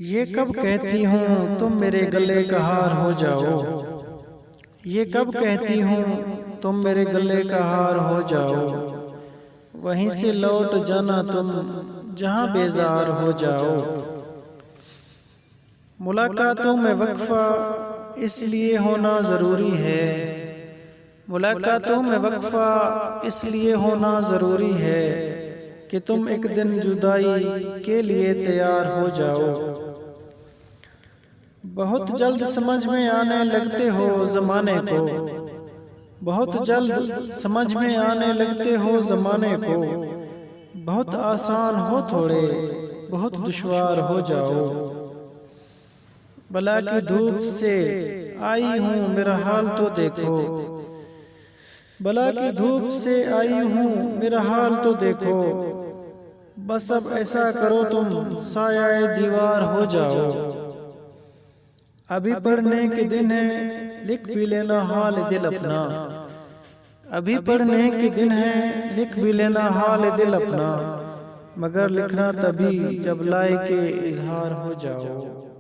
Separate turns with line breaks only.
ये कब कहती हूँ तुम मेरे गले का हार हो जाओ। ये कब कहती हूँ तुम मेरे गले का हार हो जाओ। वहीं से लौट जाना तुम जहाँ बेजार हो जाओ। मुलाकातों में वक्फा इसलिए होना ज़रूरी है। मुलाकातों में वक्फा इसलिए होना ज़रूरी है कि तुम एक दिन जुदाई के लिए तैयार हो जाओ। बहुत जल्द समझ में आने लगते हो ज़माने को। बहुत जल्द समझ में आने लगते हो ज़माने को। बहुत आसान हो थोड़े, बहुत दुश्वार हो जाओ। बला की धूप से आई हूँ मेरा हाल तो देखो। बला की धूप से आई हूँ मेरा हाल तो देखो। बस अब ऐसा करो तुम साया दीवार हो जाओ। अभी पढ़ने के दिन है लिख भी लेना हाल दिल अपना। अभी पढ़ने के दिन है लिख भी लेना हाल दिल अपना। मगर लिखना तभी जब लाए के इजहार हो जाओ।